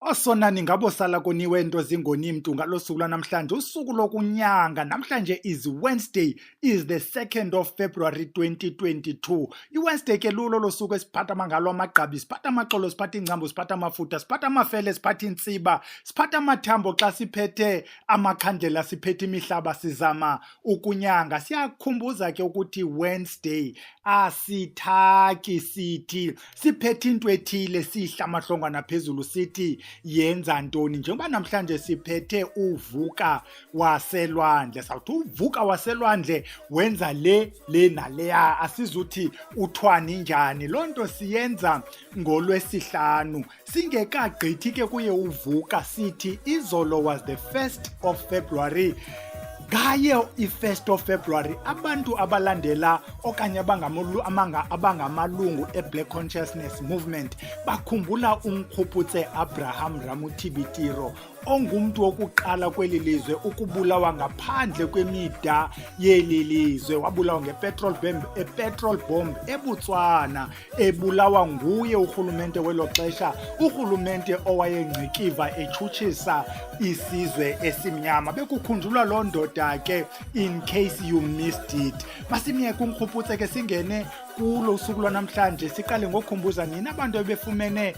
Osonani ngabo sala koniwe into zingoni mntu ngalosuku lwanamhlanje usuku lokunyanga namhlanje is Wednesday is the 2nd of February 2022. iWednesday ke lulo losuku esiphatha mangalo amagqabi siphatha amaxolo siphatha ingcambu siphatha amafutha siphatha amafele siphatha intsiba siphatha amathambo xa siphethe amakhandlela siphethe imihlaba sizama ukunyanga. Siyakhumbuza ke ukuthi Wednesday asithaki sithi siphethe into ethile sihla amahlongwana phezulu sithi yenza ntoni. Njengoba namhlanje siphethe uVuka waselwandle sawuthi uVuka waselwandle wenza le naleya asizuthi uthwani njani. Lonto siyenza ngoLwesihlanu singekagqithi ke kuye uVuka sithi izolo was the 1st of February. Ngaye i-1st of February abantu abalandela okanye abangamalungu e-Black Consciousness Movement bakhumbula umkhuputse Abraham Ramutibitiro ongumntu wokuqala kweli lizwe ukubulawa ngaphandle kwemida yeli lizwe. Wabulawa ngepetrol bomb eBotswana, ebulawa nguye urhulumente welo xesha, urhulumente owayengcikiva etshutshisa isizwe esimnyama. Bekukhunjulwa loo ndoda ke in case you missed it. Masimyeke umkhuputse ke singene kulo usuku lwanamhlanje siqale ngokukhumbuza nina abantu ebefumene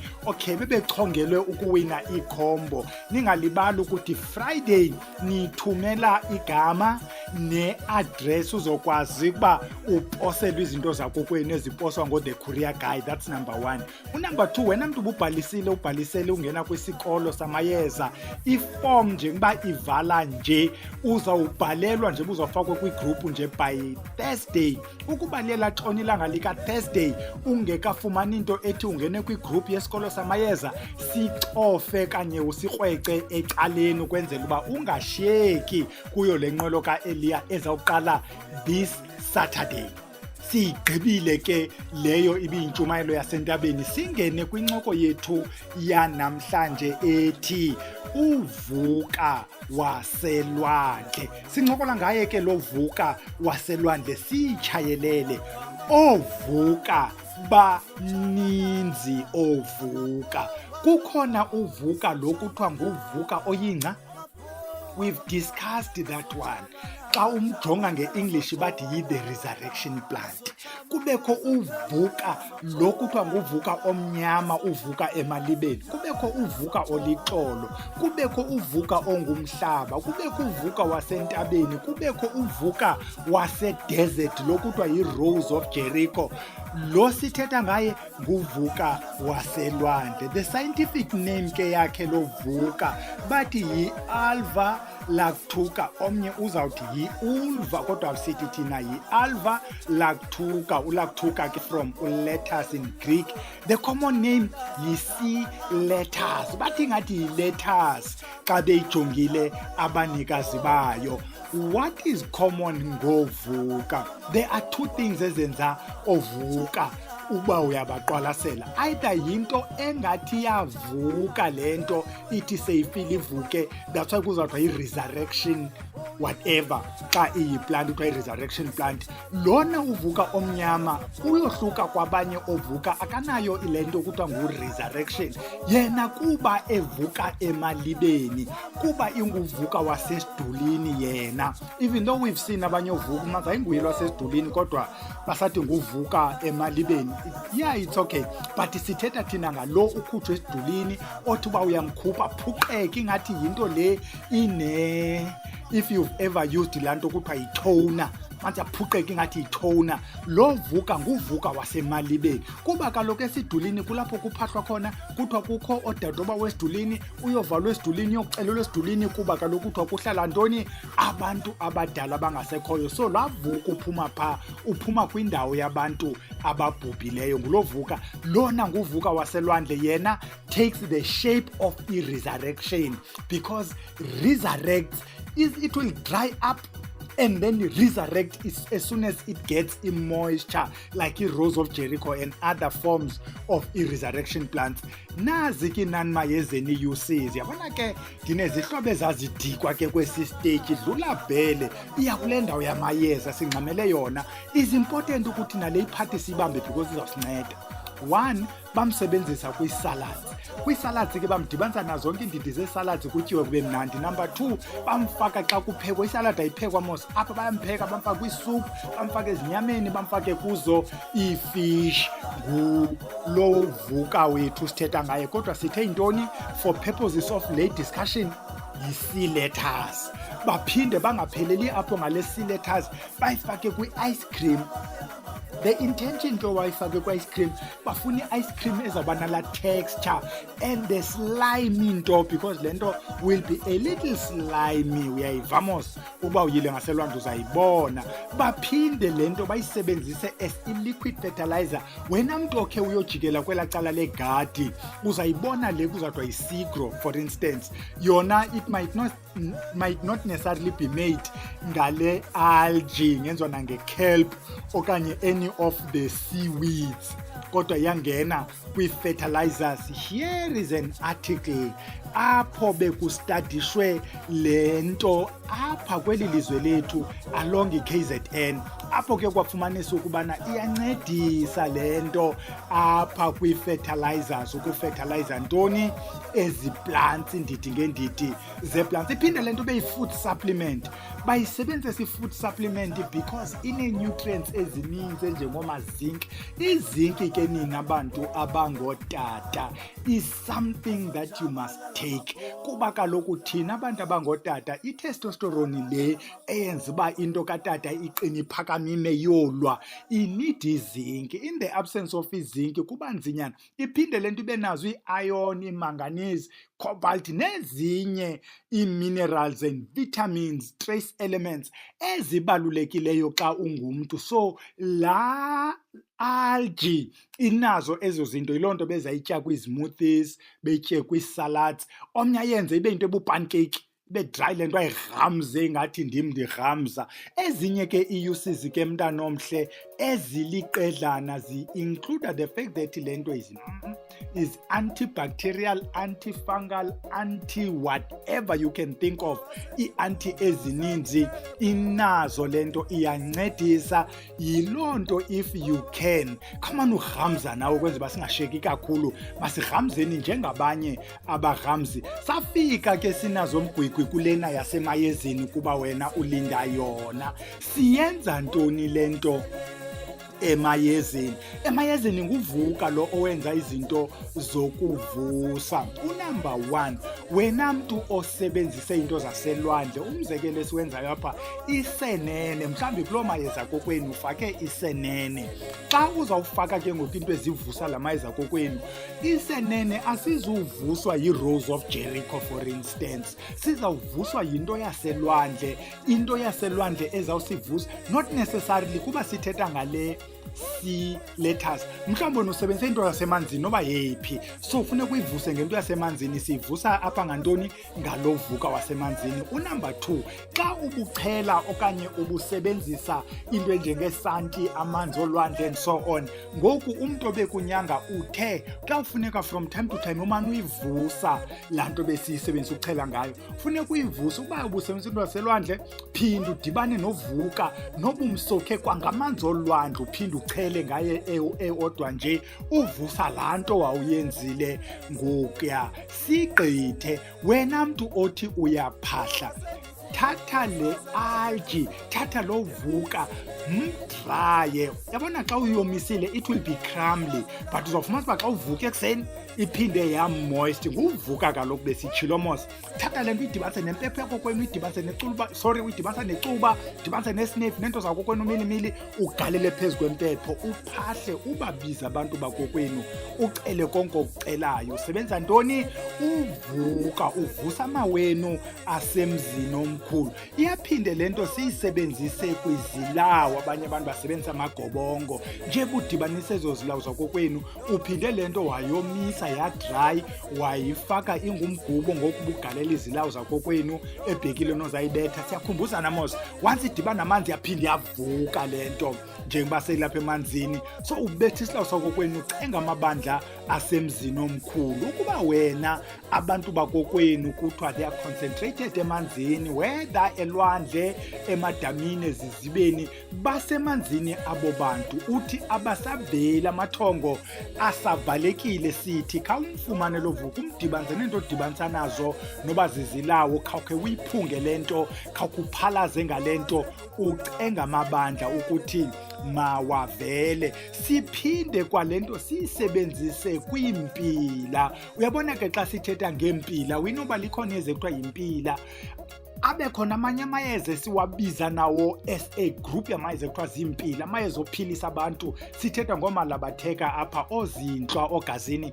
bebechongelwe ukuwina ikhombo. Ningalibali ukuthi Friday nithumela igama ne-address uzokwazi ukuba uposelwe izinto zakho kwenu eziposwa ngo-The Courier Guy. That's number 1. Number 2, wena mntu ubhalisele ungena kwisikolo samayeza, iform njengoba ivala nje uzawubhalelwa nje uzawufakwa kwigroup nje by Thursday. Ukubalela xona ilanga lika Thursday ungekafumani into ethi ungene kwigroup yesikolo samayeza, sicofe kanye usikrwece ecaleni ukwenzela uba ungashiyeki kuyo le nqwelo ka-Elia ezawuqala this Saturday. Sigqibile ke leyo ibiyintshumayelo yasentabeni, singene kwincoko yethu yanamhlanje ethi uVuka waselwandle. Sincokola ngaye ke lo Vuka waselwandle sitshayelele. OVuka baninzi oVuka. Kukhona uVuka lo kuthiwa nguVuka oyingca. We've discussed that one. Xa umjonga nge-English bathi yi-the resurrection plant. Kubekho uVuka lo kuthiwa nguVuka omnyama, uVuka emalibeni. Kubekho uVuka olixolo, kubekho uVuka ongumhlaba, kubekho uVuka wasentabeni, kubekho uVuka wasedesert lo kuthiwa yi-Rose of Jericho. Lo sithetha ngaye nguVuka waselwandle. The scientific name ke yakhe lo Vuka bathi yi-Ulva lactuca. Omnye uzawuthi yi-Ulva kodwa sithi thina yi-Ulva lactuca. Ulactuca ke from lettuce in Greek. The common name yi-sea lettuce. Bathi ngathi yi-lettuce xa beyijongile abanikazi bayo. What is common ngoVuka? There are two things ezenza oVuka uba uyabaqwalasela. Either yinto engathi yavuka lento ithi seyifile ivuke, that's why kuzawuthwa yi-resurrection whatever xa iyiplant kuthiwa yi-resurrection plant. Lona uVuka omnyama uyohluka kwabanye oVuka, akanayo ile nto kuthiwa ngu-resurrection. Yena kuba evuka emalibeni, kuba inguVuka wasesidulini yena. Even though we've seen abanye oVuka maza inguye lwasesidulini kodwa basathi nguVuka emalibeni. Yeah, it's okay, but sithetha thina ngalo ukhutshwe esidulini othi uba uyamkhupha phuqeke ingathi yinto le if you've ever used lanto kuthiwa yi-toner, manje aphuqeke ingathi yi-toner. Lo Vuka nguVuka wasemalibeni kuba kaloku esidulini kulapho kuphahlwa khona. Kuthiwa kukho odadoba wesidulini, uyovalwa esidulini, uyoxelelwa esidulini kuba kaloku kuthiwa kuhlala ntoni, abantu abadala abangasekhoyo. So la Vuka uphuma phaa, uphuma kwindawo yabantu ababhubhileyo. Ngulo Vuka. Lona nguVuka waselwandle, yena takes the shape of resurrection because resurrects it will dry up and then resurrect as soon as it gets in moisture, like a Rose of Jericho and other forms of resurrection plants. Nazi ke nani mayezeni uses. Yabona ke dinezihlobo ezazidikwa ke kwesi stage dlula bhele iya kule ndawo yamayeza singxamele yona. Is important ukuthi nale iphathi sibambe because izawusinceda. One, bamsebenzisa kwi-salads. Kwi-salads ke bamdibanisa nazo zonke iindidi zee-salads kutyiwe kube mnandi. Number 2, bamfaka xa kuphekwa. Isalad ayiphekwa mos apha, bayampheka bamfaka kwisuphu, bamfaka ezinyameni, bamfake kuzo iifish. Ngulo vuka wethu sithetha ngaye, kodwa sithe yintoni for purposes of late discussion yi-sea lettuce. Baphinde bangapheleli apho ngale sea lettuce, bayifake kwi-ice cream. The intention to wayifake kwi-ice cream, bafuna i-ice cream ezawuba nala texture and the slimy nto, because le nto will be a little slimy. Uyayiva mos uba uyile ngaselwandle uzayibona. Baphinde le nto bayisebenzise as i-liquid fertilizer. Wena mntu okhe uyojikela kwela cala legadi uzayibona le kuzawuthiwa yi-sigro for instance. Yona it might not necessarily be made ngale algae, ngenziwa nange-kelp okanye any of the seaweeds, kodwa yangena kwi-fertilizers. Here is an article apho bekustadishwe le nto apha kweli lizwe lethu along i-KZN, apho ke kwafumanisa ukubana iyancedisa le nto apha kwi-fertilizers, ukufertilizer ntoni ezi plants, indidi ngeendidi zee-plants. Iphinde le nto beyi-food supplement, bayisebenzisa i-food supplement because ine-nutrients ezininzi enjengoma-zinc. I-zinc ke nina abantu abangootata is something that you must take, kuba kaloku thina abantu abangootata i-testosterone le eyenza uba into katata iqine iphakamime yolwa inid izinc. In the absence of izinc kuba nzinyana. Iphinde le nto ibe nazo i-iron, imanganese, cobalt nezinye ii-minerals and vitamins, trace elements ezibalulekileyo xa ungumntu. So la algae inazo ezo zinto, yiloo nto bezayitya kwi-smoothies, betye kwi-salads. Omnye ayenze ibe yinto ebupancake, ibe dry le nto ayirhamze ngathi ndim ndirhamza. Ezinye ke ii-uses ke mntana omhle eziliqedlana zi-include the fact that le nto is antibacterial, antifungal, anti-whatever you can think of. Ii-anti ezininzi inazo le nto, iyancedisa. Yiloo nto if you can, khamani urhamza nawe ukwenza uba singasheki kakhulu, masirhamzeni njengabanye abarhamzi. Safika ke sinazo mgwigwi kulena yasemayezeni kuba wena ulinda yona. Siyenza ntoni le nto emayezeni? Emayezeni nguvuka lo owenza izinto zokuvusa. Unumber 1, wena mntu osebenzise into zaselwandle, umzekelo esiwenzayo apha isenene, mhlawumbi kuloo mayeza kokwenu ufake isenene. Xa uzawufaka ke ngoku into ezivusa la mayeza kokwenu, isenene asizuvuswa yi-Rose of Jericho for instance, sizawuvuswa yinto yaselwandle. Into yaselwandle ezawusivusa, not necessarily kuba sithetha ngale sea lettuce, mhlawumbi wena usebenzise into yasemanzini noba yeyiphi, so funeka uyivuse ngento yasemanzini. Siyivusa apha ngantoni? Ngalo vuka wasemanzini. Unumber 2, xa ubuchela okanye ubusebenzisa into enjengesanti, amanzi olwandle and so on, ngoku umntu obekunyanga uthe xa ufuneka from time to time umane uyivusa laa nto besiyisebenzisa ukuchela ngayo, funeka uyivusa. Uba ubusebenzisa into yaselwandle, phinde udibane novuka nobumsokhe kwangamanzi olwandle, uphinde uchele ngaye eodwa nje, uvusa laa nto wawuyenzile ngokuya. Sigqithe, wena mntu othi uyaphahla, thatha le algae, thatha lo vuka, mdraye. Yabona xa uyomisile it will be crumbly, but uzawufumanisa uba xa uvuka ekuseni iphinde yamoist. Nguvuka kaloku besitshilo mos. Thatha le nto uyidibanise nempepho yakokwenu, uyidibanise uyidibanisa necuba, udibanise nesnefu nento zakokwenu milimili, ugalele phezu kwempepho, uphahle, ubabize abantu bakokwenu, ucele konke okucelayo. Usebenza ntoni? Uvuka, uvusa amawenu asemzini omkhulu. Iyaphinde le nto siyisebenzise kwizilawu, abanye abantu basebenzisa amagobongo. Nje budibanise ezo zilawu zakokwenu, uphinde le nto wayomisa yoyibetha yadry, wayifaka ingumgubo ngokubugalela izilawu zakokwenu ebhekile nozayibetha. Siyakhumbuzana mos, once idibana namanzi yaphinde yavuka le nto njengoba seyilapha emanzini. So ubetha isilawu sakokwenu ucenga amabandla asemzini omkhulu. Ukuba wena abantu bakokwenu kuthiwa they are concentrated emanzini, whether elwandle, emadamini, ezizibeni, basemanzini abo bantu, uthi abasaveli amathongo asavalekile, sithi khawumfumane lo vuka, umdibanise nento odibanisa nazo, noba zizilawo, khawukhe uyiphunge le nto, khawukuphalaze ngale nto, ucenga amabandla ukuthi mawavele. Siphinde kwalento siyisebenzise kwimpila. Uyabona ke xa sithetha ngempila, winoba likhona eze kuthiwa yimpila, abe khona amanye amayeza esiwabiza nawo as a group yamayeza kuthiwa zimpila, amayeza ophilisa abantu. Sithetha ngomalabatheka apha, ozinhlwa, ogazini.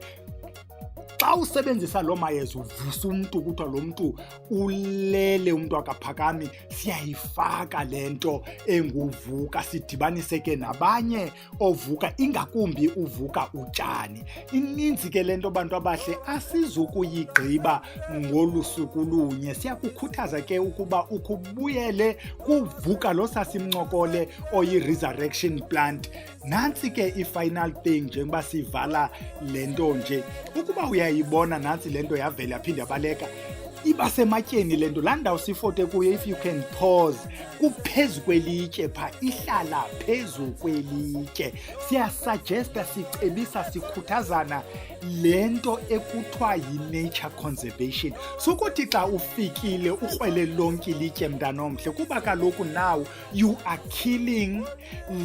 Xa usebenzisa lo mayeza uvusa umntu, kuthiwa lo mntu ulele, umntu akaphakami, siyayifaka le nto enguvuka, sidibanise ke nabanye ovuka, ingakumbi uvuka utshani. Ininzi ke le nto bantu abahle, asizukuyigqiba ngolu suku lunye. Siyakukhuthaza ke ukuba ukubuyele kuvuka lo sasimncokole oyi-resurrection plant. Nantsi ke i-final thing njengoba sivala le nto nje, ukuba uyayibona nantsi le nto yavela yaphinde yabaleka, iba sematyeni le nto. Laa ndawo sifote kuyo, if you can pause, kuphezu kwelitye phaa, ihlala phezu kwelitye. Siyasugesta, sicebisa, sikhuthazana le nto ekuthiwa yi-nature conservation. Sukuthi xa ufikile ukrwele lonke ilitye mntanomhle, kuba kaloku now you are killing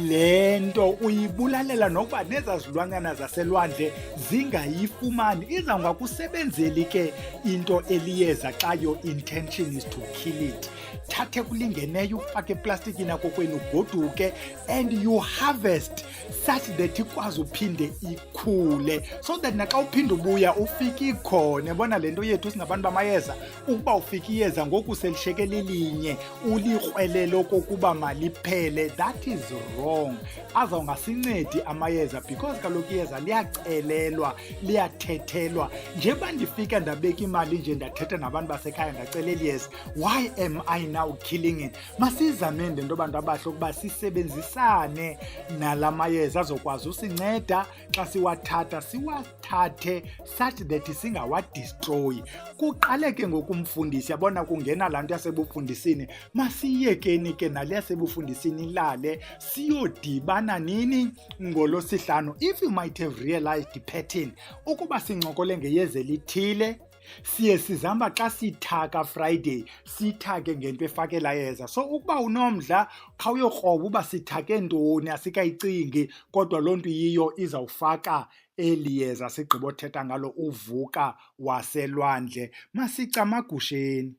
le nto, uyibulalela nokuba nezazilwanyana zaselwandle zingayifumani. Izawungakusebenzeli ke into eliyeza xa your intention is to kill it. Thathe kulingeneyo, ufake eplastikini yakokwenu, ugoduke, and you harvest such that ikwazi uphinde ikhule, so that naxa uphinde ubuya ufike ikhona. Yabona le nto yethu singabantu bamayeza, ukuba ufike iyeza ngoku selisheke lilinye ulikrwelele okokuba maliphele, that is wrong. Azawungasincedi amayeza, because kaloku iyeza liyacelelwa, liyathethelwa. Njeba ndifika ndabeka imali nje ndathetha nabantu basekhaya ndacela eliyeza, why am I now killing it? Masizamende nto bantu abahle ukuba sisebenzisane nala mayeza azokwazi usinceda. Xa siwathathe such that singawadestroy. Kuqale ke ngokumfundisi, yabona kungena laa nto yasebufundisini. Masiyekeni ke nale yasebufundisini ilale, siyodibana nini ngoLwesihlanu. If you might have realized the pattern, ukuba sincokole ngeyeza elithile, siye sizamba xa sithaka Friday, sithake ngento efakela yeza. So ukuba unomdla, khawuyokroba uba sithake ntoni, asikayicingi, kodwa loo nto yiyo izawufaka eli yeza sigqibothetha ngalo, uvuka waselwandle. Masicamagusheni.